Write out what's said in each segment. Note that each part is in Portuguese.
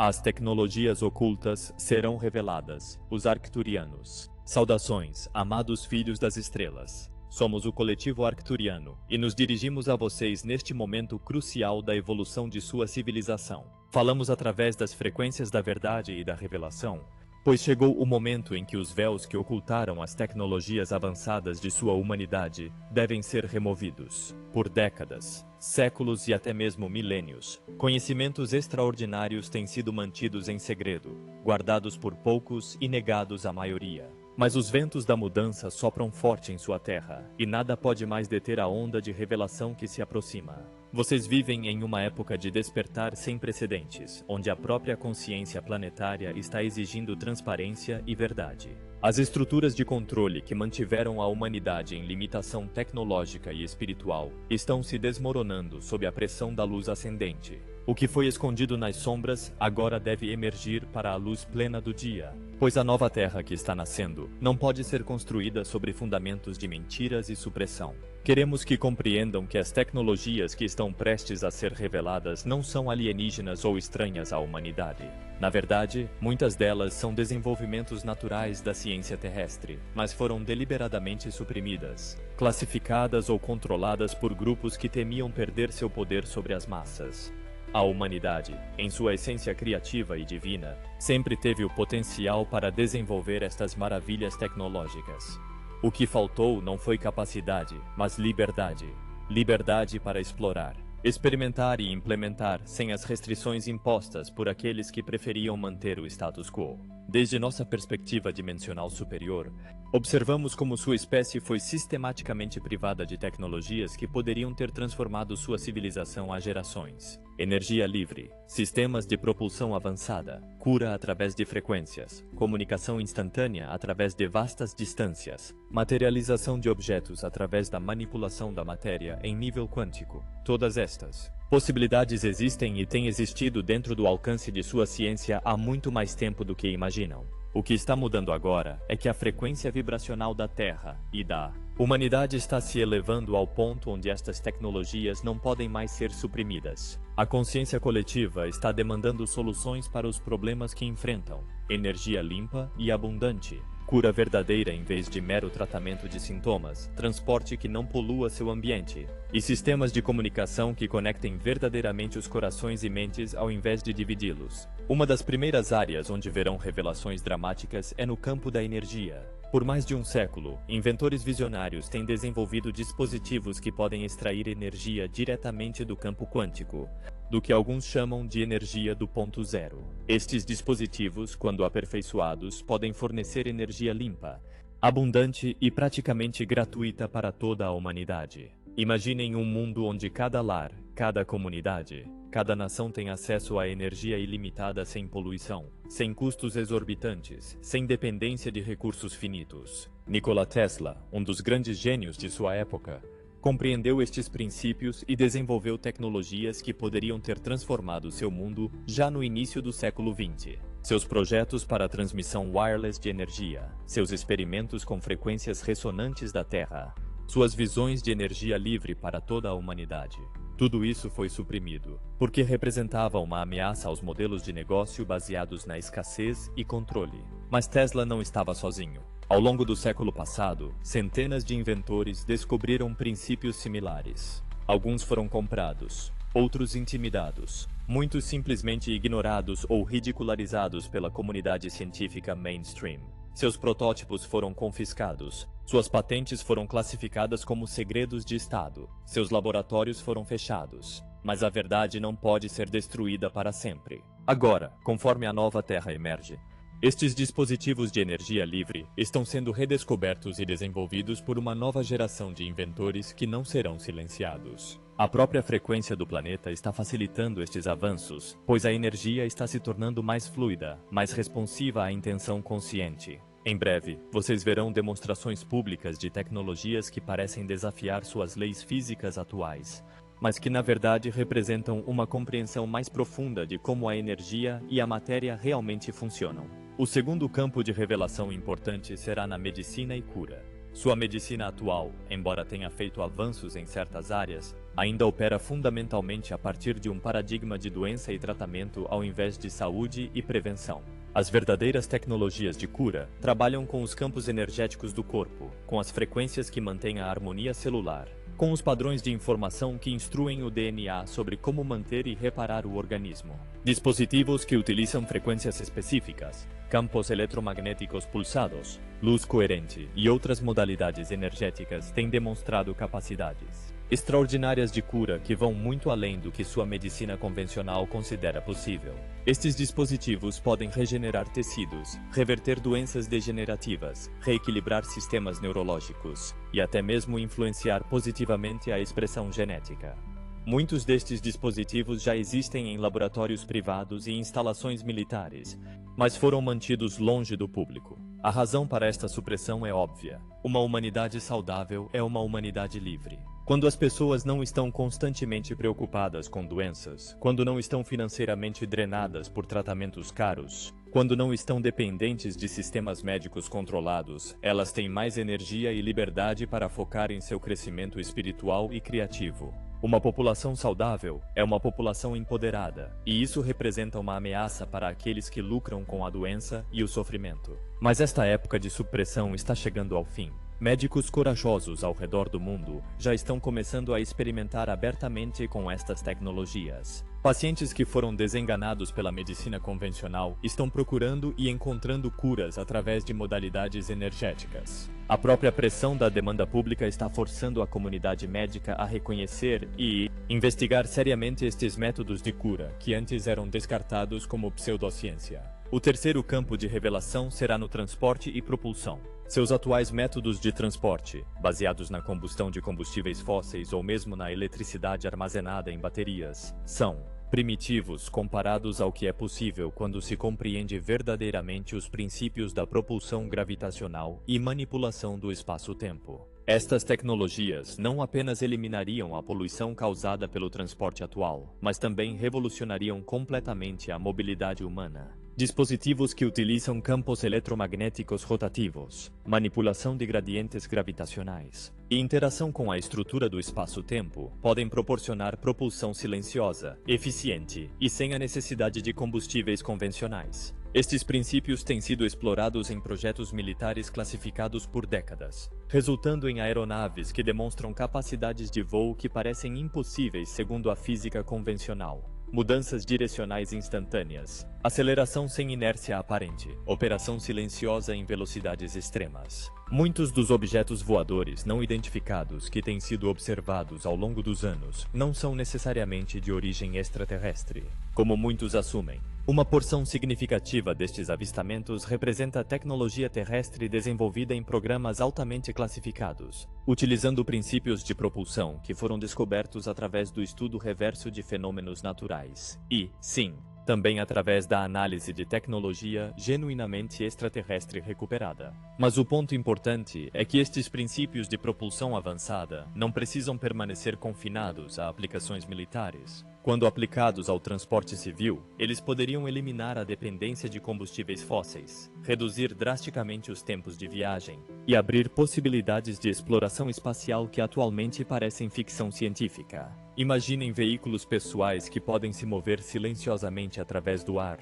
As tecnologias ocultas serão reveladas. Os Arcturianos. Saudações, amados filhos das estrelas. Somos o coletivo Arcturiano e nos dirigimos a vocês neste momento crucial da evolução de sua civilização. Falamos através das frequências da verdade e da revelação, pois chegou o momento em que os véus que ocultaram as tecnologias avançadas de sua humanidade devem ser removidos. Por décadas, séculos e até mesmo milênios, conhecimentos extraordinários têm sido mantidos em segredo, guardados por poucos e negados à maioria. Mas os ventos da mudança sopram forte em sua terra, e nada pode mais deter a onda de revelação que se aproxima. Vocês vivem em uma época de despertar sem precedentes, onde a própria consciência planetária está exigindo transparência e verdade. As estruturas de controle que mantiveram a humanidade em limitação tecnológica e espiritual estão se desmoronando sob a pressão da luz ascendente. O que foi escondido nas sombras agora deve emergir para a luz plena do dia, pois a nova terra que está nascendo não pode ser construída sobre fundamentos de mentiras e supressão. Queremos que compreendam que as tecnologias que estão prestes a ser reveladas não são alienígenas ou estranhas à humanidade. Na verdade, muitas delas são desenvolvimentos naturais da ciência terrestre, mas foram deliberadamente suprimidas, classificadas ou controladas por grupos que temiam perder seu poder sobre as massas. A humanidade, em sua essência criativa e divina, sempre teve o potencial para desenvolver estas maravilhas tecnológicas. O que faltou não foi capacidade, mas liberdade. Liberdade para explorar, experimentar e implementar sem as restrições impostas por aqueles que preferiam manter o status quo. Desde nossa perspectiva dimensional superior, observamos como sua espécie foi sistematicamente privada de tecnologias que poderiam ter transformado sua civilização há gerações. Energia livre, sistemas de propulsão avançada, cura através de frequências, comunicação instantânea através de vastas distâncias, materialização de objetos através da manipulação da matéria em nível quântico. Todas estas possibilidades existem e têm existido dentro do alcance de sua ciência há muito mais tempo do que imaginam. O que está mudando agora é que a frequência vibracional da Terra e da humanidade está se elevando ao ponto onde estas tecnologias não podem mais ser suprimidas. A consciência coletiva está demandando soluções para os problemas que enfrentam: energia limpa e abundante, cura verdadeira em vez de mero tratamento de sintomas, transporte que não polua seu ambiente, e sistemas de comunicação que conectem verdadeiramente os corações e mentes ao invés de dividi-los. Uma das primeiras áreas onde verão revelações dramáticas é no campo da energia. Por mais de um século, inventores visionários têm desenvolvido dispositivos que podem extrair energia diretamente do campo quântico, do que alguns chamam de energia do ponto zero. Estes dispositivos, quando aperfeiçoados, podem fornecer energia limpa, abundante e praticamente gratuita para toda a humanidade. Imaginem um mundo onde cada lar, cada comunidade, cada nação tem acesso a energia ilimitada sem poluição, sem custos exorbitantes, sem dependência de recursos finitos. Nikola Tesla, um dos grandes gênios de sua época, compreendeu estes princípios e desenvolveu tecnologias que poderiam ter transformado seu mundo já no início do século XX. Seus projetos para a transmissão wireless de energia, seus experimentos com frequências ressonantes da Terra, suas visões de energia livre para toda a humanidade. Tudo isso foi suprimido, porque representava uma ameaça aos modelos de negócio baseados na escassez e controle. Mas Tesla não estava sozinho. Ao longo do século passado, centenas de inventores descobriram princípios similares. Alguns foram comprados, outros intimidados, muitos simplesmente ignorados ou ridicularizados pela comunidade científica mainstream. Seus protótipos foram confiscados, suas patentes foram classificadas como segredos de Estado, seus laboratórios foram fechados. Mas a verdade não pode ser destruída para sempre. Agora, conforme a nova Terra emerge, estes dispositivos de energia livre estão sendo redescobertos e desenvolvidos por uma nova geração de inventores que não serão silenciados. A própria frequência do planeta está facilitando estes avanços, pois a energia está se tornando mais fluida, mais responsiva à intenção consciente. Em breve, vocês verão demonstrações públicas de tecnologias que parecem desafiar suas leis físicas atuais, mas que na verdade representam uma compreensão mais profunda de como a energia e a matéria realmente funcionam. O segundo campo de revelação importante será na medicina e cura. Sua medicina atual, embora tenha feito avanços em certas áreas, ainda opera fundamentalmente a partir de um paradigma de doença e tratamento ao invés de saúde e prevenção. As verdadeiras tecnologias de cura trabalham com os campos energéticos do corpo, com as frequências que mantêm a harmonia celular, com os padrões de informação que instruem o DNA sobre como manter e reparar o organismo. Dispositivos que utilizam frequências específicas, campos eletromagnéticos pulsados, luz coerente e outras modalidades energéticas têm demonstrado capacidades extraordinárias de cura que vão muito além do que sua medicina convencional considera possível. Estes dispositivos podem regenerar tecidos, reverter doenças degenerativas, reequilibrar sistemas neurológicos e até mesmo influenciar positivamente a expressão genética. Muitos destes dispositivos já existem em laboratórios privados e instalações militares, mas foram mantidos longe do público. A razão para esta supressão é óbvia. Uma humanidade saudável é uma humanidade livre. Quando as pessoas não estão constantemente preocupadas com doenças, quando não estão financeiramente drenadas por tratamentos caros, quando não estão dependentes de sistemas médicos controlados, elas têm mais energia e liberdade para focar em seu crescimento espiritual e criativo. Uma população saudável é uma população empoderada, e isso representa uma ameaça para aqueles que lucram com a doença e o sofrimento. Mas esta época de supressão está chegando ao fim. Médicos corajosos ao redor do mundo já estão começando a experimentar abertamente com estas tecnologias. Pacientes que foram desenganados pela medicina convencional estão procurando e encontrando curas através de modalidades energéticas. A própria pressão da demanda pública está forçando a comunidade médica a reconhecer e investigar seriamente estes métodos de cura que antes eram descartados como pseudociência. O terceiro campo de revelação será no transporte e propulsão. Seus atuais métodos de transporte, baseados na combustão de combustíveis fósseis ou mesmo na eletricidade armazenada em baterias, são primitivos comparados ao que é possível quando se compreende verdadeiramente os princípios da propulsão gravitacional e manipulação do espaço-tempo. Estas tecnologias não apenas eliminariam a poluição causada pelo transporte atual, mas também revolucionariam completamente a mobilidade humana. Dispositivos que utilizam campos eletromagnéticos rotativos, manipulação de gradientes gravitacionais e interação com a estrutura do espaço-tempo podem proporcionar propulsão silenciosa, eficiente e sem a necessidade de combustíveis convencionais. Estes princípios têm sido explorados em projetos militares classificados por décadas, resultando em aeronaves que demonstram capacidades de voo que parecem impossíveis segundo a física convencional. Mudanças direcionais instantâneas, aceleração sem inércia aparente, operação silenciosa em velocidades extremas. Muitos dos objetos voadores não identificados que têm sido observados ao longo dos anos não são necessariamente de origem extraterrestre, como muitos assumem. Uma porção significativa destes avistamentos representa tecnologia terrestre desenvolvida em programas altamente classificados, utilizando princípios de propulsão que foram descobertos através do estudo reverso de fenômenos naturais e, sim, também através da análise de tecnologia genuinamente extraterrestre recuperada. Mas o ponto importante é que estes princípios de propulsão avançada não precisam permanecer confinados a aplicações militares. Quando aplicados ao transporte civil, eles poderiam eliminar a dependência de combustíveis fósseis, reduzir drasticamente os tempos de viagem e abrir possibilidades de exploração espacial que atualmente parecem ficção científica. Imaginem veículos pessoais que podem se mover silenciosamente através do ar,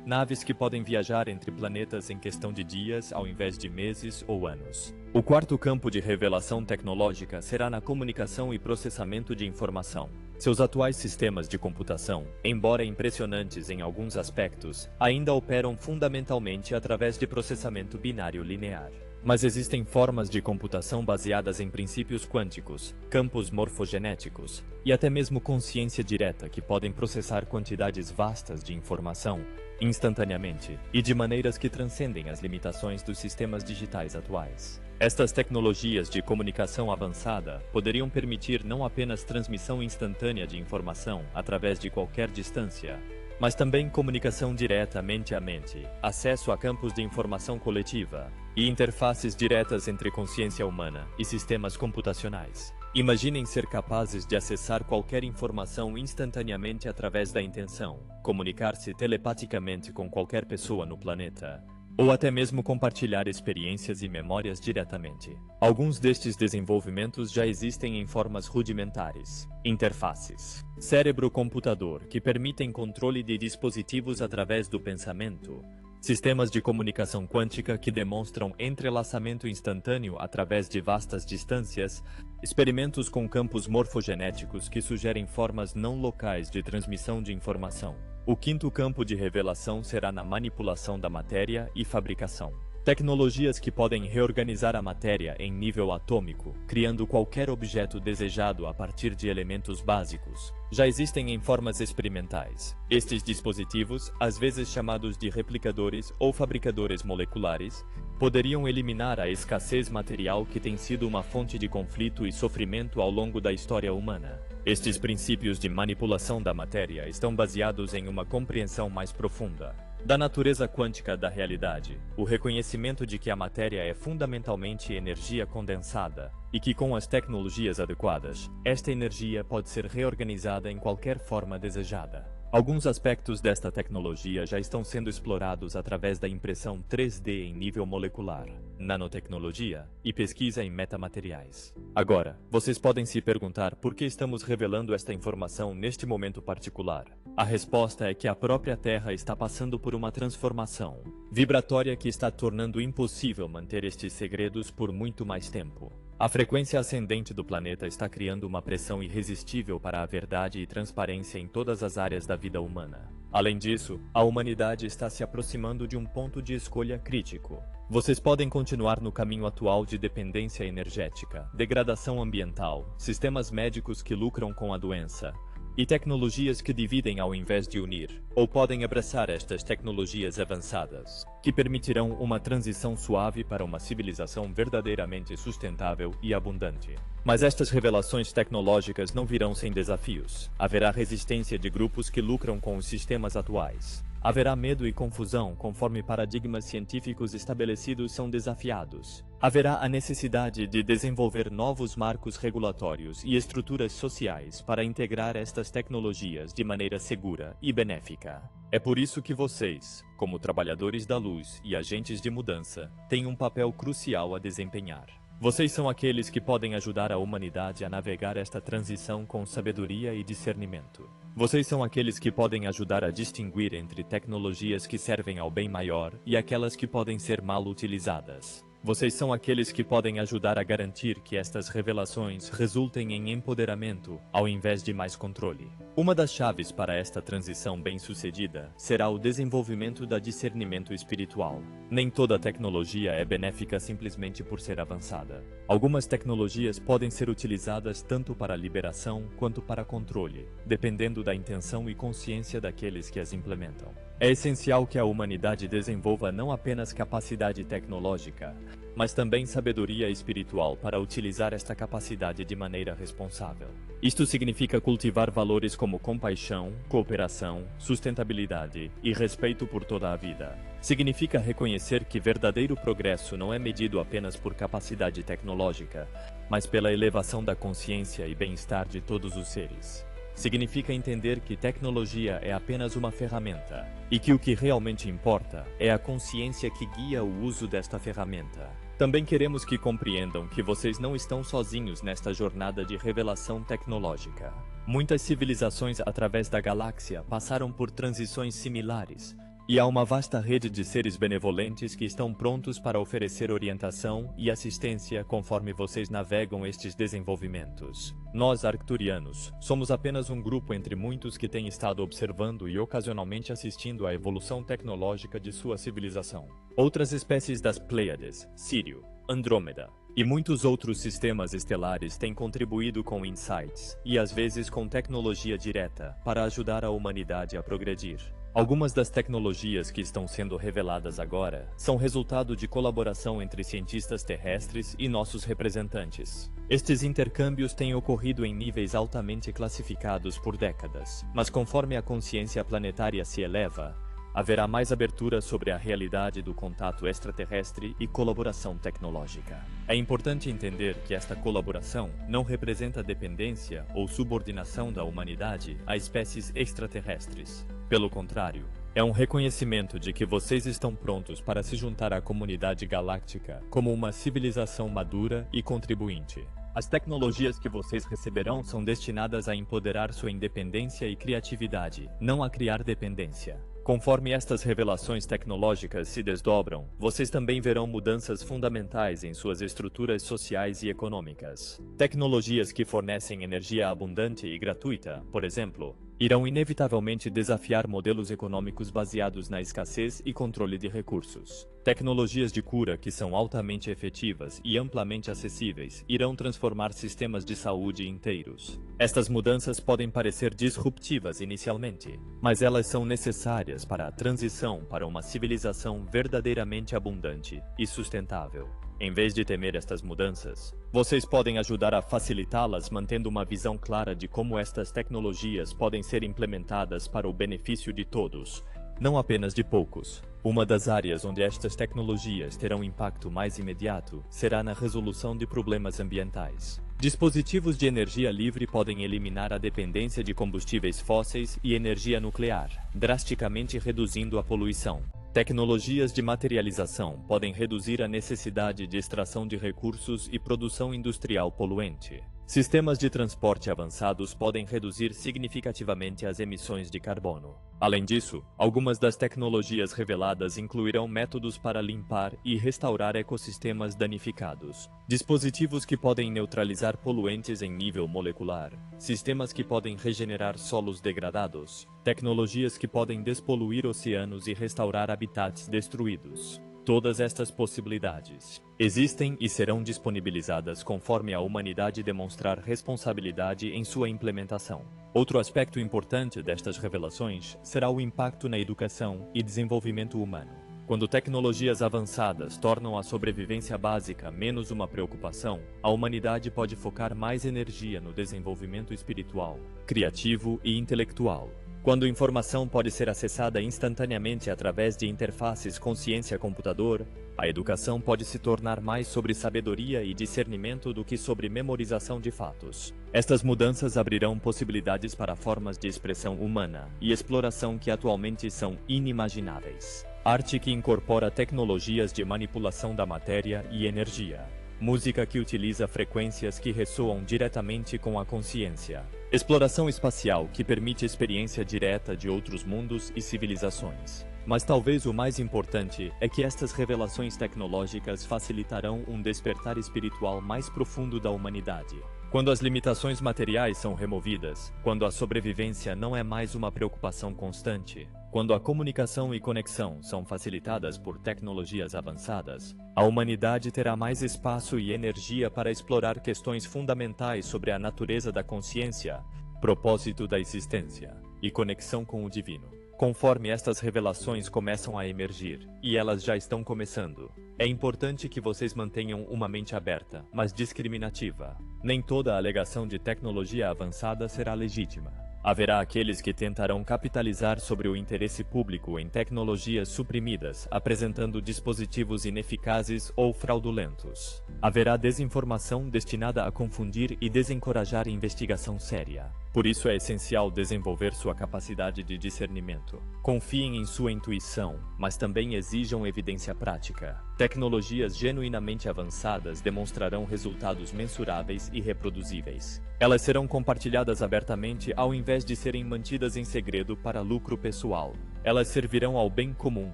naves que podem viajar entre planetas em questão de dias ao invés de meses ou anos. O quarto campo de revelação tecnológica será na comunicação e processamento de informação. Seus atuais sistemas de computação, embora impressionantes em alguns aspectos, ainda operam fundamentalmente através de processamento binário linear. Mas existem formas de computação baseadas em princípios quânticos, campos morfogenéticos e até mesmo consciência direta que podem processar quantidades vastas de informação instantaneamente e de maneiras que transcendem as limitações dos sistemas digitais atuais. Estas tecnologias de comunicação avançada poderiam permitir não apenas transmissão instantânea de informação através de qualquer distância, mas também comunicação direta mente a mente, acesso a campos de informação coletiva e interfaces diretas entre consciência humana e sistemas computacionais. Imaginem ser capazes de acessar qualquer informação instantaneamente através da intenção, comunicar-se telepaticamente com qualquer pessoa no planeta, ou até mesmo compartilhar experiências e memórias diretamente. Alguns destes desenvolvimentos já existem em formas rudimentares: interfaces, cérebro-computador, que permitem controle de dispositivos através do pensamento, sistemas de comunicação quântica que demonstram entrelaçamento instantâneo através de vastas distâncias, experimentos com campos morfogenéticos que sugerem formas não locais de transmissão de informação. O quinto campo de revelação será na manipulação da matéria e fabricação. Tecnologias que podem reorganizar a matéria em nível atômico, criando qualquer objeto desejado a partir de elementos básicos, já existem em formas experimentais. Estes dispositivos, às vezes chamados de replicadores ou fabricadores moleculares, poderiam eliminar a escassez material que tem sido uma fonte de conflito e sofrimento ao longo da história humana. Estes princípios de manipulação da matéria estão baseados em uma compreensão mais profunda da natureza quântica da realidade, o reconhecimento de que a matéria é fundamentalmente energia condensada e que, com as tecnologias adequadas, esta energia pode ser reorganizada em qualquer forma desejada. Alguns aspectos desta tecnologia já estão sendo explorados através da impressão 3D em nível molecular, nanotecnologia e pesquisa em metamateriais. Agora, vocês podem se perguntar por que estamos revelando esta informação neste momento particular. A resposta é que a própria Terra está passando por uma transformação vibratória que está tornando impossível manter estes segredos por muito mais tempo. A frequência ascendente do planeta está criando uma pressão irresistível para a verdade e transparência em todas as áreas da vida humana. Além disso, a humanidade está se aproximando de um ponto de escolha crítico. Vocês podem continuar no caminho atual de dependência energética, degradação ambiental, sistemas médicos que lucram com a doença, e tecnologias que dividem ao invés de unir, ou podem abraçar estas tecnologias avançadas, que permitirão uma transição suave para uma civilização verdadeiramente sustentável e abundante. Mas estas revelações tecnológicas não virão sem desafios. Haverá resistência de grupos que lucram com os sistemas atuais. Haverá medo e confusão conforme paradigmas científicos estabelecidos são desafiados. Haverá a necessidade de desenvolver novos marcos regulatórios e estruturas sociais para integrar estas tecnologias de maneira segura e benéfica. É por isso que vocês, como trabalhadores da luz e agentes de mudança, têm um papel crucial a desempenhar. Vocês são aqueles que podem ajudar a humanidade a navegar esta transição com sabedoria e discernimento. Vocês são aqueles que podem ajudar a distinguir entre tecnologias que servem ao bem maior e aquelas que podem ser mal utilizadas. Vocês são aqueles que podem ajudar a garantir que estas revelações resultem em empoderamento, ao invés de mais controle. Uma das chaves para esta transição bem-sucedida será o desenvolvimento da discernimento espiritual. Nem toda tecnologia é benéfica simplesmente por ser avançada. Algumas tecnologias podem ser utilizadas tanto para liberação quanto para controle, dependendo da intenção e consciência daqueles que as implementam. É essencial que a humanidade desenvolva não apenas capacidade tecnológica, mas também sabedoria espiritual para utilizar esta capacidade de maneira responsável. Isto significa cultivar valores como compaixão, cooperação, sustentabilidade e respeito por toda a vida. Significa reconhecer que verdadeiro progresso não é medido apenas por capacidade tecnológica, mas pela elevação da consciência e bem-estar de todos os seres. Significa entender que tecnologia é apenas uma ferramenta e que o que realmente importa é a consciência que guia o uso desta ferramenta. Também queremos que compreendam que vocês não estão sozinhos nesta jornada de revelação tecnológica. Muitas civilizações através da galáxia passaram por transições similares, e há uma vasta rede de seres benevolentes que estão prontos para oferecer orientação e assistência conforme vocês navegam estes desenvolvimentos. Nós, arcturianos, somos apenas um grupo entre muitos que têm estado observando e ocasionalmente assistindo à evolução tecnológica de sua civilização. Outras espécies das Pleiades, Sírio, Andrômeda e muitos outros sistemas estelares têm contribuído com insights e às vezes com tecnologia direta para ajudar a humanidade a progredir. Algumas das tecnologias que estão sendo reveladas agora são resultado de colaboração entre cientistas terrestres e nossos representantes. Estes intercâmbios têm ocorrido em níveis altamente classificados por décadas, mas conforme a consciência planetária se eleva, haverá mais abertura sobre a realidade do contato extraterrestre e colaboração tecnológica. É importante entender que esta colaboração não representa dependência ou subordinação da humanidade a espécies extraterrestres. Pelo contrário, É um reconhecimento de que vocês estão prontos para se juntar à comunidade galáctica como uma civilização madura e contribuinte. As tecnologias que vocês receberão são destinadas a empoderar sua independência e criatividade, não a criar dependência. Conforme estas revelações tecnológicas se desdobram, vocês também verão mudanças fundamentais em suas estruturas sociais e econômicas. Tecnologias que fornecem energia abundante e gratuita, por exemplo, irão inevitavelmente desafiar modelos econômicos baseados na escassez e controle de recursos. Tecnologias de cura que são altamente efetivas e amplamente acessíveis irão transformar sistemas de saúde inteiros. Estas mudanças podem parecer disruptivas inicialmente, mas elas são necessárias para a transição para uma civilização verdadeiramente abundante e sustentável. Em vez de temer estas mudanças, vocês podem ajudar a facilitá-las mantendo uma visão clara de como estas tecnologias podem ser implementadas para o benefício de todos, não apenas de poucos. Uma das áreas onde estas tecnologias terão impacto mais imediato será na resolução de problemas ambientais. Dispositivos de energia livre podem eliminar a dependência de combustíveis fósseis e energia nuclear, drasticamente reduzindo a poluição. Tecnologias de materialização podem reduzir a necessidade de extração de recursos e produção industrial poluente. Sistemas de transporte avançados podem reduzir significativamente as emissões de carbono. Além disso, algumas das tecnologias reveladas incluirão métodos para limpar e restaurar ecossistemas danificados, dispositivos que podem neutralizar poluentes em nível molecular, sistemas que podem regenerar solos degradados, tecnologias que podem despoluir oceanos e restaurar habitats destruídos. Todas estas possibilidades existem e serão disponibilizadas conforme a humanidade demonstrar responsabilidade em sua implementação. Outro aspecto importante destas revelações será o impacto na educação e desenvolvimento humano. Quando tecnologias avançadas tornam a sobrevivência básica menos uma preocupação, a humanidade pode focar mais energia no desenvolvimento espiritual, criativo e intelectual. Quando informação pode ser acessada instantaneamente através de interfaces consciência-computador, a educação pode se tornar mais sobre sabedoria e discernimento do que sobre memorização de fatos. Estas mudanças abrirão possibilidades para formas de expressão humana e exploração que atualmente são inimagináveis. Arte que incorpora tecnologias de manipulação da matéria e energia. Música que utiliza frequências que ressoam diretamente com a consciência. Exploração espacial que permite experiência direta de outros mundos e civilizações. Mas talvez o mais importante é que estas revelações tecnológicas facilitarão um despertar espiritual mais profundo da humanidade. Quando as limitações materiais são removidas, quando a sobrevivência não é mais uma preocupação constante, quando a comunicação e conexão são facilitadas por tecnologias avançadas, a humanidade terá mais espaço e energia para explorar questões fundamentais sobre a natureza da consciência, propósito da existência e conexão com o divino. Conforme estas revelações começam a emergir, e elas já estão começando, é importante que vocês mantenham uma mente aberta, mas discriminativa. Nem toda alegação de tecnologia avançada será legítima. Haverá aqueles que tentarão capitalizar sobre o interesse público em tecnologias suprimidas, apresentando dispositivos ineficazes ou fraudulentos. Haverá desinformação destinada a confundir e desencorajar investigação séria. Por isso é essencial desenvolver sua capacidade de discernimento. Confiem em sua intuição, mas também exijam evidência prática. Tecnologias genuinamente avançadas demonstrarão resultados mensuráveis e reproduzíveis. Elas serão compartilhadas abertamente ao invés de serem mantidas em segredo para lucro pessoal. Elas servirão ao bem comum,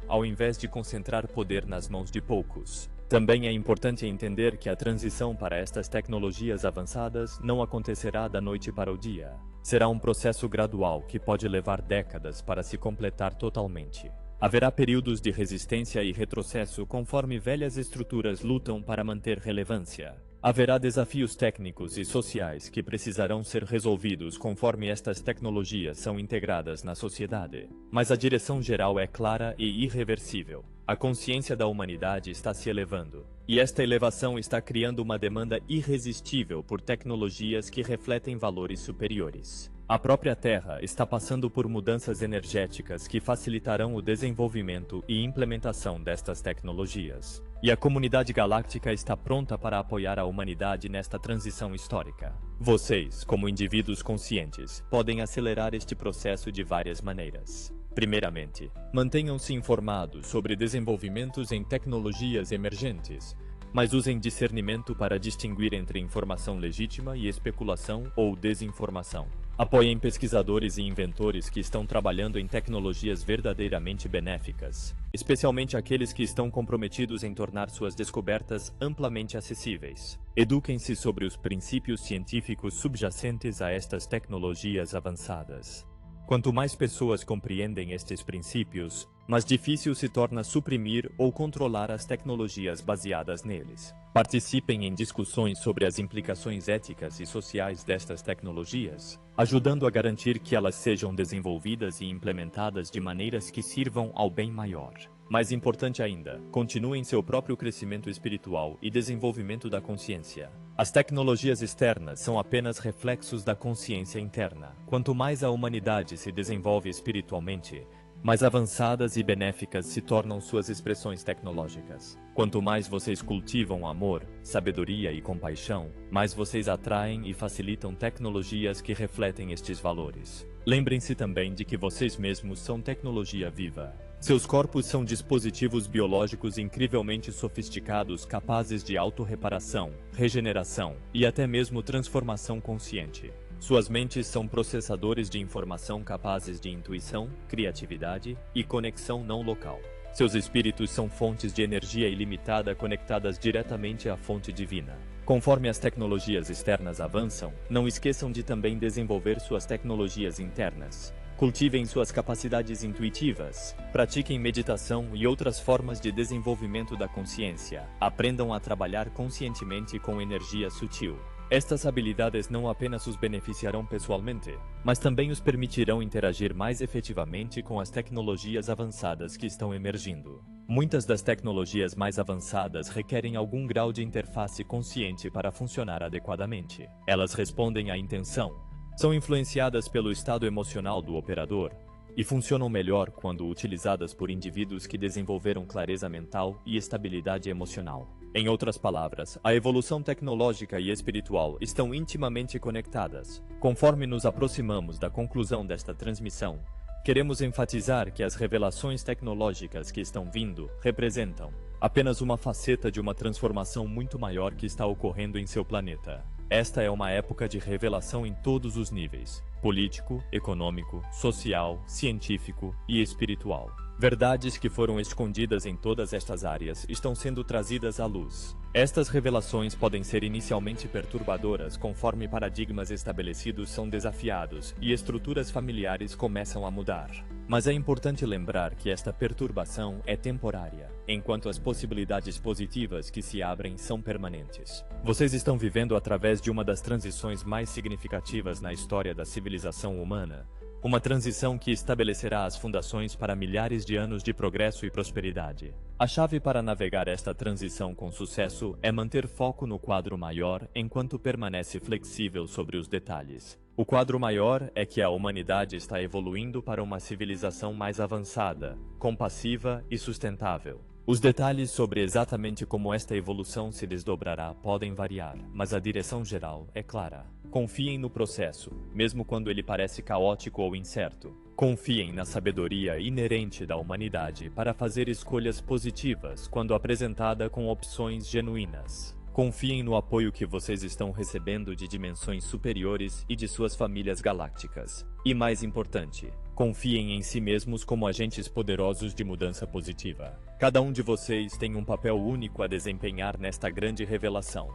ao invés de concentrar poder nas mãos de poucos. Também é importante entender que a transição para estas tecnologias avançadas não acontecerá da noite para o dia. Será um processo gradual que pode levar décadas para se completar totalmente. Haverá períodos de resistência e retrocesso conforme velhas estruturas lutam para manter relevância. Haverá desafios técnicos e sociais que precisarão ser resolvidos conforme estas tecnologias são integradas na sociedade. Mas a direção geral é clara e irreversível. A consciência da humanidade está se elevando, e esta elevação está criando uma demanda irresistível por tecnologias que refletem valores superiores. A própria Terra está passando por mudanças energéticas que facilitarão o desenvolvimento e implementação destas tecnologias. E a comunidade galáctica está pronta para apoiar a humanidade nesta transição histórica. Vocês, como indivíduos conscientes, podem acelerar este processo de várias maneiras. Primeiramente, mantenham-se informados sobre desenvolvimentos em tecnologias emergentes, mas usem discernimento para distinguir entre informação legítima e especulação ou desinformação. Apoiem pesquisadores e inventores que estão trabalhando em tecnologias verdadeiramente benéficas, especialmente aqueles que estão comprometidos em tornar suas descobertas amplamente acessíveis. Eduquem-se sobre os princípios científicos subjacentes a estas tecnologias avançadas. Quanto mais pessoas compreendem estes princípios, mais difícil se torna suprimir ou controlar as tecnologias baseadas neles. Participem em discussões sobre as implicações éticas e sociais destas tecnologias, ajudando a garantir que elas sejam desenvolvidas e implementadas de maneiras que sirvam ao bem maior. Mais importante ainda, continuem seu próprio crescimento espiritual e desenvolvimento da consciência. As tecnologias externas são apenas reflexos da consciência interna. Quanto mais a humanidade se desenvolve espiritualmente, mais avançadas e benéficas se tornam suas expressões tecnológicas. Quanto mais vocês cultivam amor, sabedoria e compaixão, mais vocês atraem e facilitam tecnologias que refletem estes valores. Lembrem-se também de que vocês mesmos são tecnologia viva. Seus corpos são dispositivos biológicos incrivelmente sofisticados capazes de autorreparação, regeneração e até mesmo transformação consciente. Suas mentes são processadores de informação capazes de intuição, criatividade e conexão não local. Seus espíritos são fontes de energia ilimitada conectadas diretamente à fonte divina. Conforme as tecnologias externas avançam, não esqueçam de também desenvolver suas tecnologias internas. Cultivem suas capacidades intuitivas, pratiquem meditação e outras formas de desenvolvimento da consciência. Aprendam a trabalhar conscientemente com energia sutil. Estas habilidades não apenas os beneficiarão pessoalmente, mas também os permitirão interagir mais efetivamente com as tecnologias avançadas que estão emergindo. Muitas das tecnologias mais avançadas requerem algum grau de interface consciente para funcionar adequadamente. Elas respondem à intenção, são influenciadas pelo estado emocional do operador e funcionam melhor quando utilizadas por indivíduos que desenvolveram clareza mental e estabilidade emocional. Em outras palavras, a evolução tecnológica e espiritual estão intimamente conectadas. Conforme nos aproximamos da conclusão desta transmissão, queremos enfatizar que as revelações tecnológicas que estão vindo representam apenas uma faceta de uma transformação muito maior que está ocorrendo em seu planeta. Esta é uma época de revelação em todos os níveis: político, econômico, social, científico e espiritual. Verdades que foram escondidas em todas estas áreas estão sendo trazidas à luz. Estas revelações podem ser inicialmente perturbadoras conforme paradigmas estabelecidos são desafiados e estruturas familiares começam a mudar. Mas é importante lembrar que esta perturbação é temporária, enquanto as possibilidades positivas que se abrem são permanentes. Vocês estão vivendo através de uma das transições mais significativas na história da civilização humana. Uma transição que estabelecerá as fundações para milhares de anos de progresso e prosperidade. A chave para navegar esta transição com sucesso é manter foco no quadro maior enquanto permanece flexível sobre os detalhes. O quadro maior é que a humanidade está evoluindo para uma civilização mais avançada, compassiva e sustentável. Os detalhes sobre exatamente como esta evolução se desdobrará podem variar, mas a direção geral é clara. Confiem no processo, mesmo quando ele parece caótico ou incerto. Confiem na sabedoria inerente da humanidade para fazer escolhas positivas quando apresentada com opções genuínas. Confiem no apoio que vocês estão recebendo de dimensões superiores e de suas famílias galácticas. E mais importante, confiem em si mesmos como agentes poderosos de mudança positiva. Cada um de vocês tem um papel único a desempenhar nesta grande revelação.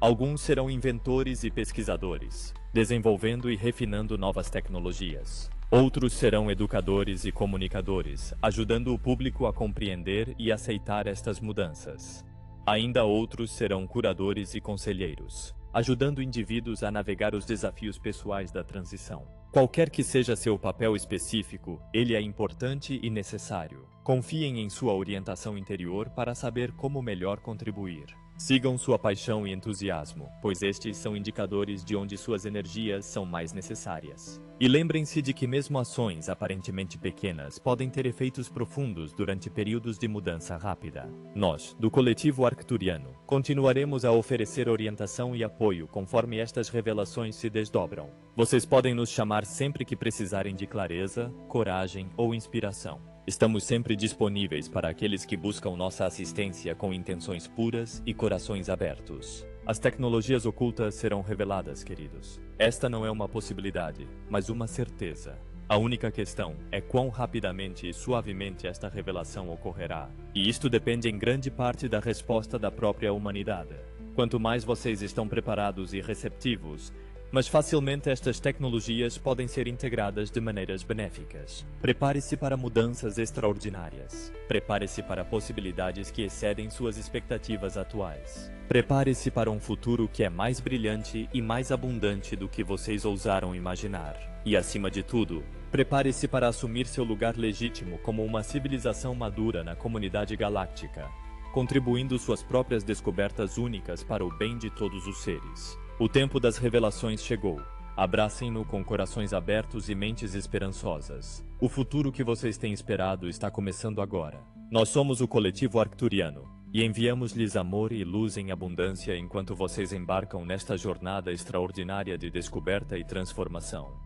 Alguns serão inventores e pesquisadores, desenvolvendo e refinando novas tecnologias. Outros serão educadores e comunicadores, ajudando o público a compreender e aceitar estas mudanças. Ainda outros serão curadores e conselheiros, ajudando indivíduos a navegar os desafios pessoais da transição. Qualquer que seja seu papel específico, ele é importante e necessário. Confiem em sua orientação interior para saber como melhor contribuir. Sigam sua paixão e entusiasmo, pois estes são indicadores de onde suas energias são mais necessárias. E lembrem-se de que mesmo ações aparentemente pequenas podem ter efeitos profundos durante períodos de mudança rápida. Nós, do Coletivo Arcturiano, continuaremos a oferecer orientação e apoio conforme estas revelações se desdobram. Vocês podem nos chamar sempre que precisarem de clareza, coragem ou inspiração. Estamos sempre disponíveis para aqueles que buscam nossa assistência com intenções puras e corações abertos. As tecnologias ocultas serão reveladas, queridos. Esta não é uma possibilidade, mas uma certeza. A única questão é quão rapidamente e suavemente esta revelação ocorrerá. E isto depende em grande parte da resposta da própria humanidade. Quanto mais vocês estão preparados e receptivos, mas facilmente estas tecnologias podem ser integradas de maneiras benéficas. Prepare-se para mudanças extraordinárias. Prepare-se para possibilidades que excedem suas expectativas atuais. Prepare-se para um futuro que é mais brilhante e mais abundante do que vocês ousaram imaginar. E, acima de tudo, prepare-se para assumir seu lugar legítimo como uma civilização madura na comunidade galáctica, contribuindo suas próprias descobertas únicas para o bem de todos os seres. O tempo das revelações chegou. Abracem-no com corações abertos e mentes esperançosas. O futuro que vocês têm esperado está começando agora. Nós somos o Coletivo Arcturiano e enviamos-lhes amor e luz em abundância enquanto vocês embarcam nesta jornada extraordinária de descoberta e transformação.